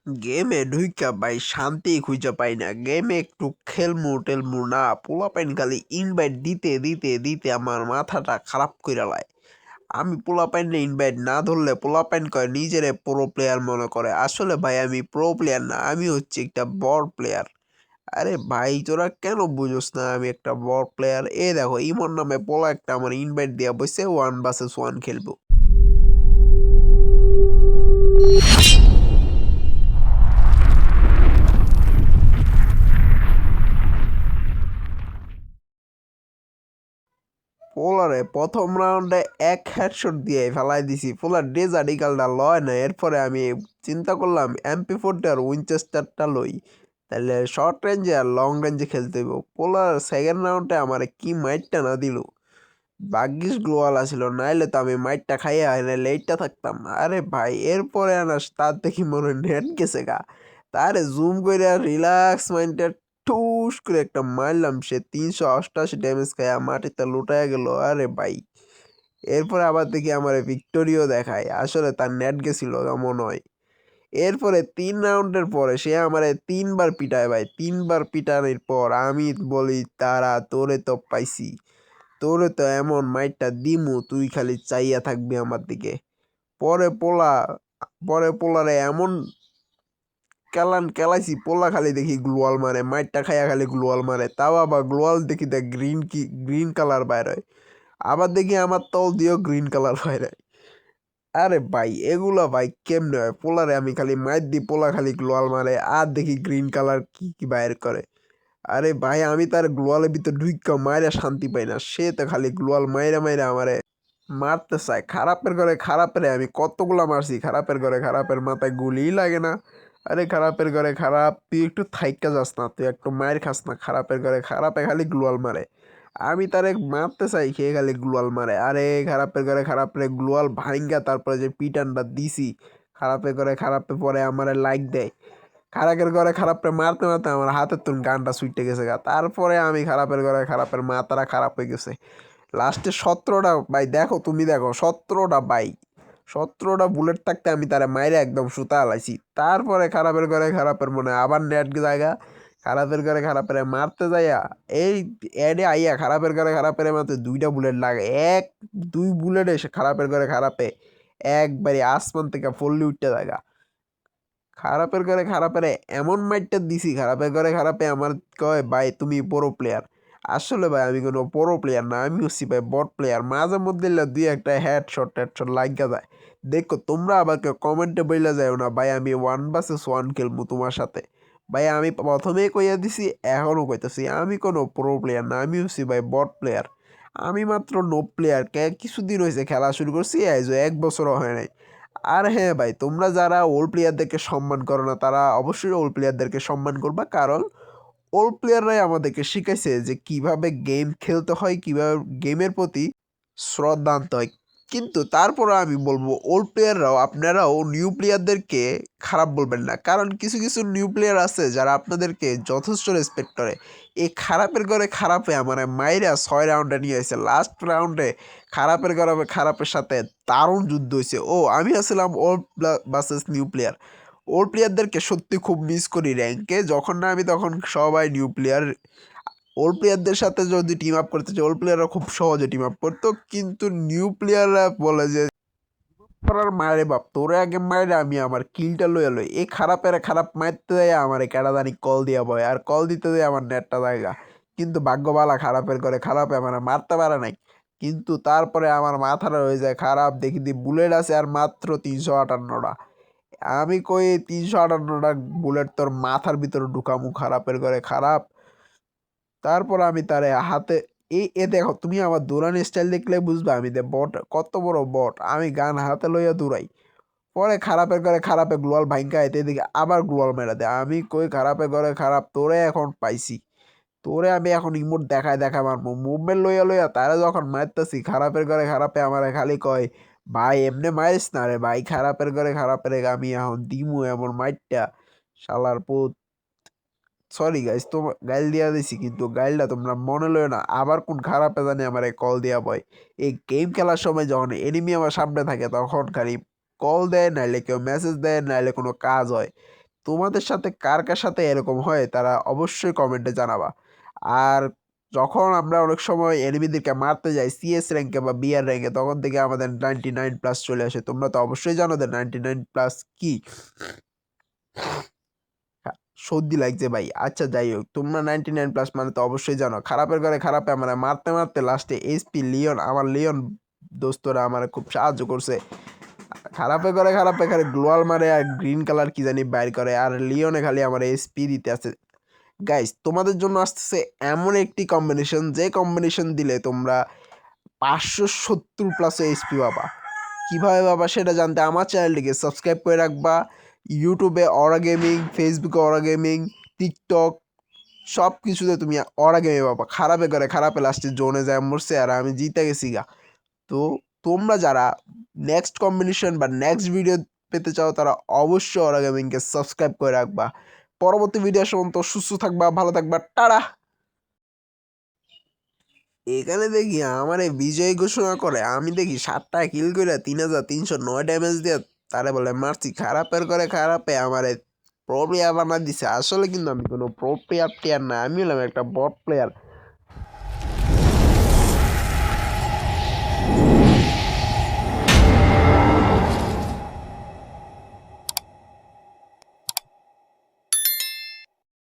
গেমে ঢুইকা ভাই শান্তি খুঁজে পাই না। গেমে একটু খেলমু টেলমু না, পোলাপাইন খালি ইনভাইট দিতে দিতে দিতে আমার মাথাটা খারাপ কইরা লাই। আমি পোলাপাইনে ইনভাইট না ধরলে পোলাপাইন কয় নিজেরে প্রো প্লেয়ার মনে করে। আসলে ভাই আমি প্রো প্লেয়ার না, আমি হচ্ছে একটা বড় প্লেয়ার। আরে ভাই তোরা কেন বুঝোস না আমি একটা বড় প্লেয়ার? এ দেখো ইমন নামে পোলা একটা আমার ইনভাইট দিয়া বসে 1 vs 1 খেলবো। পোলারে প্রথম রাউন্ডে এক হেডশট দিয়ে ফেলাই দিছি। পোলার ডেজার্ট ইগালটা লয় না। এরপরে আমি চিন্তা করলাম MP40 আর উইনচেস্টারটা লই, তাহলে শর্ট রেঞ্জে আর লং রেঞ্জে খেলতে হইব। পোলার সেকেন্ড রাউন্ডে আমার কি মাইটটা না দিল। ভাগ্যিস গ্লোয়াল আসিল, নাইলে তো আমি মাইটটা খাইয়া নাইলে এইটটা থাকতাম। আরে ভাই এরপরে আনাস তার দেখি মনে নেট গেছে গা। তারে জুম করে রিল্যাক্স মাইন্ডে ঠুস করে একটা মারলাম, সে 388 ড্যামেজ খাইয়া মাটিতে লুটাইয়া গেল। আরে ভাই এরপরে আবার দেখি আমার ভিক্টোরিও দেখায়, আসলে তার নেট গেছিল মনে হয়। এরপরে 3 রাউন্ডের পরে সে আমারে 3বার পিটায় ভাই। 3বার পিটানোর পর আমি বলি তারা তোরে তো পাইছি, তোরে তো এমন মাইটটা দিমু তুই খালি চাইয়া থাকবি আমার দিকে। পরে পোলা পরে পোলারে এমন কেলাইছি, পোলা খালি দেখি গ্লোয়াল মারে, মাইটটা খাইয়া খালি গ্লোয়াল মারে। তাও আবার গ্লোয়াল দেখি দেখ গ্রিন কালার বাইর হয়। আবার দেখি আমার তল দিয়েও গ্রিন কালার বাইর হয়। আরে ভাই এগুলা ভাই কেমনে হয়? পোলারে আমি খালি মাইর দিই, পোলা খালি গ্লোয়াল মারে আর দেখি গ্রিন কালার কি কি বাইর করে। আরে ভাই আমি তার গ্লোয়ালের ভিতর ঢুইকা মাইরা শান্তি পাই না, সে তো খালি গ্লোয়াল মাইরা মাইরা আমারে মারতে চায়। খারাপের ঘরে খারাপের আমি কতগুলা মারছি, খারাপের ঘরে খারাপের মাথায় গুলিই লাগে না। আরে খারাপের ঘরে খারাপ তুই একটু থাইকা যাস না, তুই একটু মায়ের খাস না? খারাপের ঘরে খারাপে খালি গ্লোয়াল মারে, আমি তারে মারতে চাই খেয়ে খালি গ্লোয়াল মারে। আরে খারাপের ঘরে খারাপের গ্লোয়াল ভাঙ্গা তারপরে যে পিটানটা দিছি, খারাপের ঘরে খারাপে পরে আমারে লাইক দেয়। খারাপের ঘরে খারাপে মারতে মারতে আমার হাতের তুন গানটা ছুটে গেছে গা। তারপরে আমি খারাপের ঘরে খারাপের মাথাটা খারাপ হয়ে গেছে। লাস্টে 17টা ভাই, দেখো তুমি দেখো 17টা ভাই, 17টা বুলেট থাকতে আমি তারা মাইরে একদম সুতা হালাইছি। তারপরে খারাপের ঘরে খারাপের মনে হয় আবার নেট জায়গা, খারাপের ঘরে খারাপের মারতে যাইয়া এই এডে আইয়া খারাপের ঘরে খারাপের মাত্র 2টা বুলেট লাগে। 1 2 বুলেটে সে খারাপের ঘরে খারাপে একবারে আসমান থেকে পল্লি উঠতে জায়গা। খারাপের ঘরে খারাপের এমন মাইটটা দিছি, খারাপের ঘরে খারাপে আমার কয় ভাই তুমি প্রো প্লেয়ার। আসলে ভাই আমি কোনো প্রো প্লেয়ার না, আমি হচ্ছি ভাই বট প্লেয়ার। মাঝে মধ্যে দুই একটা হেডশট লাগা যায়। দেখো তোমরা আবার কেউ কমেন্টে বইলা যাও না ভাই আমি 1 vs 1 খেলবো তোমার সাথে। ভাই আমি প্রথমেই কইয়া দিছি, এখনও কইতেছি আমি কোনো প্রো প্লেয়ার না, আমি হচ্ছি ভাই বট প্লেয়ার। আমি মাত্র নো প্লেয়ার, কিছুদিন হয়েছে খেলা শুরু করছি, এই যে 1 বছরও হয় নাই। আর হ্যাঁ ভাই তোমরা যারা ওল্ড প্লেয়ারদেরকে সম্মান করো না তারা অবশ্যই ওল্ড প্লেয়ারদেরকে সম্মান করবা, কারণ ওল্ড প্লেয়াররাই আমাদেরকে শিখাইছে যে কিভাবে গেম খেলতে হয়, কিভাবে গেমের প্রতি শ্রদ্ধা আনতে হয়। কিন্তু তারপরে আমি বলবো ওল্ড প্লেয়াররাও আপনারাও নিউ প্লেয়ারদেরকে খারাপ বলবেন না, কারণ কিছু কিছু নিউ প্লেয়ার আছে যারা আপনাদেরকে যথেষ্ট রেসপেক্ট করে। এই খারাপের ঘরে খারাপে আমার মাইরা 6 রাউন্ডে নিয়ে আসছে। লাস্ট রাউন্ডে খারাপের ঘরে খারাপের সাথে দারুণ যুদ্ধ হয়েছে। ও আমি আসলাম old versus new player. Old প্লেয়ারদেরকে সত্যি খুব মিস করি র্যাঙ্কে, যখন না আমি তখন সবাই নিউ প্লেয়ার। ওল্ড প্লেয়ারদের সাথে যদি টিম আপ করতে চাই ওল্ড প্লেয়াররা খুব সহজে টিম আপ করতো, কিন্তু নিউ প্লেয়াররা বলে যে করার মায়েরে বাপ তোরে আগে মায়েরে আমি আমার কিলটা লইয়া লই। এই খারাপের খারাপ মারতে দেয় আমার কেডাদানি কল দিয়া বয়, আর কল দিতে দেয় আমার নেটটা জায়গা। কিন্তু ভাগ্য বালা খারাপের করে খারাপে আমার মারতে পারে নাই। কিন্তু তারপরে আমার মাথাটা হয়ে যায় খারাপ, দেখি দি বুলেট আছে আর মাত্র 358টা। আমি কই 358টা বুলেট তোর মাথার ভিতরে ঢুকামু খারাপের করে খারাপ। তারপর আমি তারে হাতে দেখো তুমি আমার দৌড়ানোর স্টাইল দেখলে বুঝবা আমি দে বট কত বড় বট। আমি গান হাতে লইয়া দৌড়াই। পরে খারাপের ঘরে খারাপে গ্লোয়াল ভাঙ্গা আইতে এদিকে আবার গ্লোয়াল মেরা দেয়। আমি কই খারাপের ঘরে খারাপ তোরে এখন পাইছি, তোরে আমি এখন ইমোট দেখায় দেখায় মারবো। মুভমেন্ট লইয়া লইয়া তারা যখন মারতেছি খারাপের ঘরে খারাপে আমার খালি কয় ভাই এমনি মারিস না রে ভাই, খারাপের ঘরে খারাপের আমি এখন দিমু এমন মাইটটা শালার পুত। সরি গাইস তো গাইল দিয়া দিছি, কিন্তু গাইলটা তোমরা মনে লয় না আবার কোন খারাপে জানি আমার কল দিয়া বয়। এই গেম খেলার সময় যখন এনিমি আমার সামনে থাকে তখন খালি কল দেয়, নাইলে কেউ মেসেজ দেয়, নাইলে কোনো কাজ হয়। তোমাদের সাথে কার কার সাথে এরকম হয় তারা অবশ্যই কমেন্টে জানাবা। আর যখন আমরা অনেক সময় এনিমিদেরকে মারতে যাই সিএস র্যাঙ্কে বা বিআর র্যাঙ্কে, তখন থেকে আমাদের 99+ চলে আসে। তোমরা তো অবশ্যই জানো যে 99+ কি। সর্দি লাগছে ভাই। আচ্ছা যাই হোক, তোমরা 99+ মানে তো অবশ্যই জানো। খারাপের ঘরে খারাপে আমার মারতে মারতে লাস্টে এসপি লিওন, আমার লিওন দোস্তরা আমার খুব সাহায্য করছে। খারাপে করে খারাপে খালি গ্লোয়াল মারে আর গ্রিন কালার কি জানি বাইর করে, আর লিওনে খালি আমার এসপি দিতে আছে। গাইস তোমাদের জন্য আসতেছে এমন একটি কম্বিনেশন, যে কম্বিনেশন দিলে তোমরা 570+ এইচপি পাবা। কীভাবে পাবা সেটা জানতে আমার চ্যানেলটিকে সাবস্ক্রাইব করে রাখবা। ইউটিউবে অরা গেমিং, ফেসবুকে অরা গেমিং, টিকটক সব কিছুতে তুমি অরা গেমে পাবা। খারাপে করে খারাপে লাস্টে জোনে যায় মরছে আর আমি জিতে গেছি গা। তো তোমরা যারা নেক্সট কম্বিনেশন বা নেক্সট ভিডিও পেতে চাও তারা অবশ্যই অরা গেমিংকে সাবস্ক্রাইব করে রাখবা। পরবর্তী ভিডিও পর্যন্ত সুস্থ থাকবা, ভালো থাকবা, টাটা। এখানে দেখি আমারে বিজয় ঘোষণা করে, আমি দেখি 7টা কিল করে 3309 ড্যামেজ দিয়ে তারে বলে মারছি। খারাপের করে খারাপে আমারে প্রো প্লেয়ার বানা দিছে। আসলে কিন্তু আমি কোনো প্রো প্লেয়ার না, আমি হলাম একটা বট প্লেয়ার।